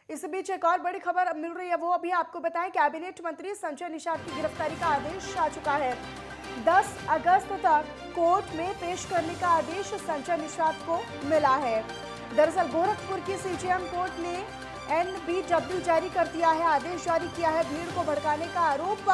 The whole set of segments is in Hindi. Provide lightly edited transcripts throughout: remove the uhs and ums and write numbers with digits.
इस बीच एक और बड़ी खबर मिल रही है, वो अभी आपको बताएं। कैबिनेट मंत्री संजय निषाद की गिरफ्तारी का आदेश आ चुका है। 10 अगस्त तक कोर्ट में पेश करने का आदेश संजय निषाद को मिला है। दरअसल गोरखपुर की सीजेएम कोर्ट ने NBW जारी कर दिया है, आदेश जारी किया है। भीड़ को भड़काने का आरोप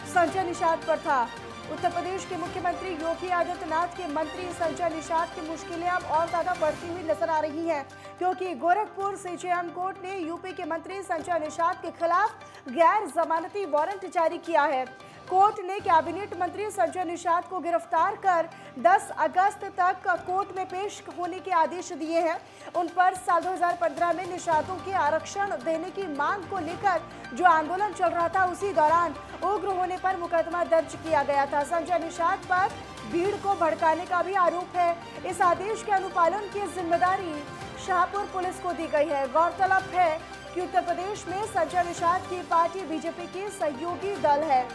संजय निषाद पर था। उत्तर प्रदेश के मुख्यमंत्री योगी आदित्यनाथ के मंत्री संजय निषाद की मुश्किलें अब और ज्यादा बढ़ती हुई नजर आ रही हैं, क्योंकि गोरखपुर सीजेएम कोर्ट ने यूपी के मंत्री संजय निषाद के खिलाफ गैर जमानती वारंट जारी किया है। कोर्ट ने कैबिनेट मंत्री संजय निषाद को गिरफ्तार कर 10 अगस्त तक कोर्ट में पेश होने के आदेश दिए हैं। उन पर साल 2015 में निषादों के आरक्षण देने की मांग को लेकर जो आंदोलन चल रहा था, उसी दौरान उग्र होने पर मुकदमा दर्ज किया गया था। संजय निषाद पर भीड़ को भड़काने का भी आरोप है। इस आदेश के अनुपालन की जिम्मेदारी शाहपुर पुलिस को दी गई है। गौरतलब है कि उत्तर प्रदेश में संजय निषाद की पार्टी बीजेपी की सहयोगी दल है।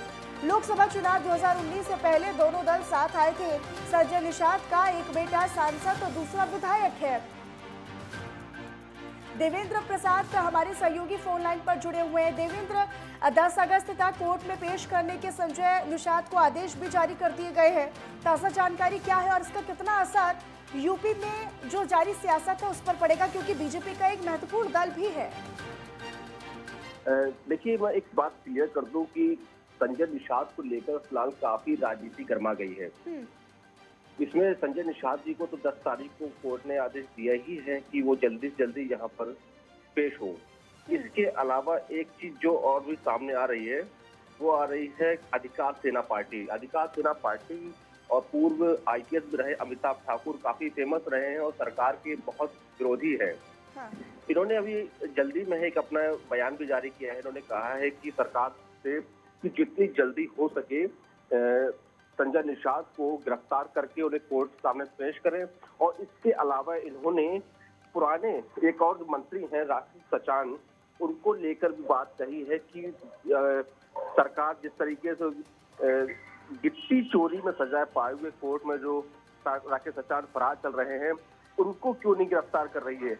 लोकसभा चुनाव 2019 से पहले दोनों दल साथ आए थे। संजय निषाद का एक बेटा सांसद तो दूसरा विधायक है। देवेंद्र प्रसाद हमारे सहयोगी फोन लाइन पर जुड़े हुए हैं। देवेंद्र, 10 अगस्त तक कोर्ट में पेश करने के संजय निषाद को आदेश भी जारी कर दिए गए हैं। ताज़ा जानकारी क्या है और इसका कितना असर यूपी में जो जारी सियासत है उस पर पड़ेगा, क्योंकि बीजेपी का एक महत्वपूर्ण दल भी है? देखिए, मैं एक बात क्लियर कर दूं कि संजय निषाद को लेकर फिलहाल काफी राजनीति गर्मा गई है। इसमें संजय निषाद जी को तो 10 तारीख को कोर्ट ने आदेश दिया ही है कि वो जल्दी से जल्दी यहाँ पर पेश हो। इसके अलावा एक चीज जो और भी सामने आ रही है, वो आ रही है अधिकार सेना पार्टी। अधिकार सेना पार्टी और पूर्व IPS भी रहे अमिताभ ठाकुर काफी फेमस रहे हैं और सरकार के बहुत विरोधी है। इन्होंने अभी जल्दी में एक अपना बयान भी जारी किया है। इन्होंने कहा है कि सरकार से कि जितनी जल्दी हो सके संजय निषाद को गिरफ्तार करके उन्हें कोर्ट सामने पेश करें। और इसके अलावा इन्होंने पुराने एक और मंत्री हैं राकेश सचान, उनको लेकर भी बात कही है कि सरकार जिस तरीके से गिट्टी चोरी में सजाए पाए हुए कोर्ट में जो राकेश सचान फरार चल रहे हैं, उनको क्यों नहीं गिरफ्तार कर रही है।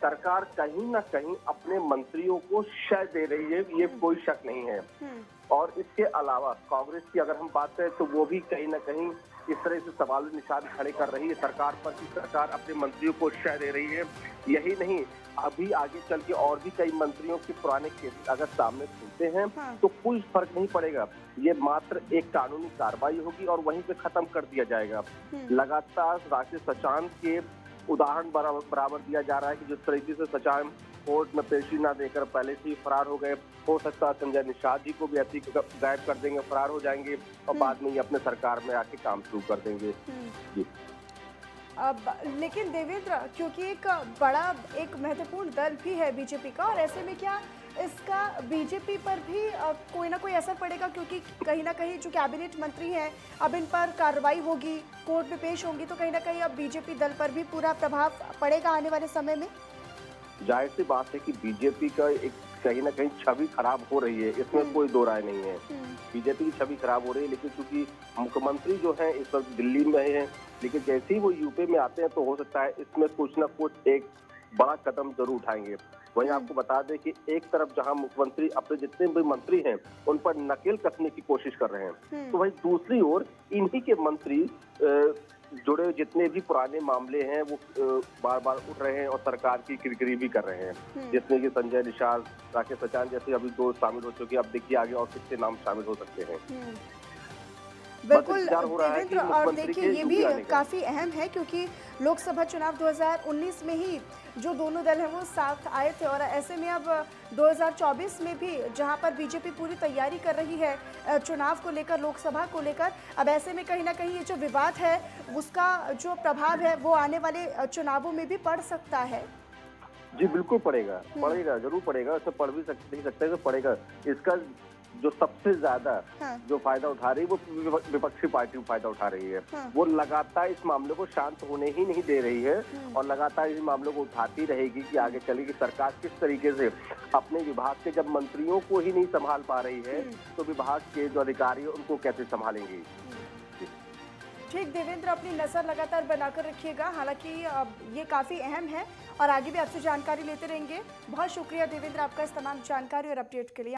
सरकार कहीं ना कहीं अपने मंत्रियों को शय दे रही है, ये कोई शक नहीं है। और इसके अलावा कांग्रेस की अगर हम बात करें तो वो भी कहीं ना कहीं इस तरह से सवाल निशान खड़े कर रही है सरकार पर कि सरकार अपने मंत्रियों को शय दे रही है। यही नहीं, अभी आगे चल के और भी कई मंत्रियों के पुराने केस अगर सामने खुलते हैं तो कोई फर्क नहीं पड़ेगा। ये मात्र एक कानूनी कार्रवाई होगी और वहीं पे खत्म कर दिया जाएगा। लगातार राकेश सचान के उदाहरण बराबर दिया जा रहा है कि जिस तरीके से सचान कोर्ट में पेशी ना देकर पहले से ही फरार हो गए, हो सकता है संजय निषाद जी को भी ऐसी गायब कर देंगे, फरार हो जाएंगे और बाद में ये अपने सरकार में आके काम शुरू कर देंगे। जी। अब लेकिन देवेंद्र, क्योंकि एक महत्वपूर्ण दल भी है बीजेपी का, और ऐसे में क्या इसका बीजेपी पर भी कोई ना कोई असर पड़ेगा? क्योंकि कहीं ना कहीं जो कैबिनेट मंत्री हैं, अब इन पर कार्रवाई होगी, कोर्ट में पेश होंगी, तो कहीं ना कहीं अब बीजेपी दल पर भी पूरा प्रभाव पड़ेगा आने वाले समय में। जाहिर सी बात है कि बीजेपी का एक कहीं ना कहीं छवि खराब हो रही है, इसमें कोई दो राय नहीं है। बीजेपी की छवि खराब हो रही है, लेकिन क्योंकि मुख्यमंत्री जो है इस वक्त दिल्ली में हैं, लेकिन जैसे ही वो यूपी में आते हैं तो हो सकता है इसमें कुछ ना कुछ एक बड़ा कदम जरूर उठाएंगे। वहीं आपको बता दें कि एक तरफ जहां मुख्यमंत्री अपने जितने भी मंत्री हैं उन पर नकेल कसने की कोशिश कर रहे हैं, तो वहीं दूसरी ओर इन्हीं के मंत्री जुड़े जितने भी पुराने मामले हैं वो बार बार उठ रहे हैं और सरकार की किरकिरी भी कर रहे हैं। जिसमें कि संजय निषाद, राकेश सचान जैसे अभी 2 शामिल हो चुके हैं। अब देखिए आगे और कितने नाम शामिल हो सकते हैं। बिल्कुल देवेंद्र, और देखिए ये भी काफी अहम है, क्योंकि लोकसभा चुनाव 2019 में ही जो दोनों दल हैं वो साथ आए थे, और ऐसे में अब 2024 में भी जहां पर बीजेपी पूरी तैयारी कर रही है चुनाव को लेकर, लोकसभा को लेकर, अब ऐसे में कहीं ना कहीं ये जो विवाद है उसका जो प्रभाव है वो आने वाले चुनावों में भी पड़ सकता है। जी बिल्कुल पड़ेगा, जरूर पड़ेगा। ऐसा पड़ भी नहीं सकता है, पड़ेगा। इसका जो सबसे ज्यादा जो फायदा उठा रही है वो विपक्षी पार्टी फायदा उठा रही है। वो लगातार इस मामले को शांत होने ही नहीं दे रही है और लगातार इस मामले को उठाती रहेगी कि आगे चलेगी सरकार किस तरीके से अपने विभाग के जब मंत्रियों को ही नहीं संभाल पा रही है तो विभाग के जो अधिकारी है उनको कैसे संभालेंगी। ठीक देवेंद्र, अपनी नज़र लगातार बनाकर रखिएगा। हालांकि ये काफ़ी अहम है और आगे भी आपसे जानकारी लेते रहेंगे। बहुत शुक्रिया देवेंद्र आपका इस तमाम जानकारी और अपडेट के लिए।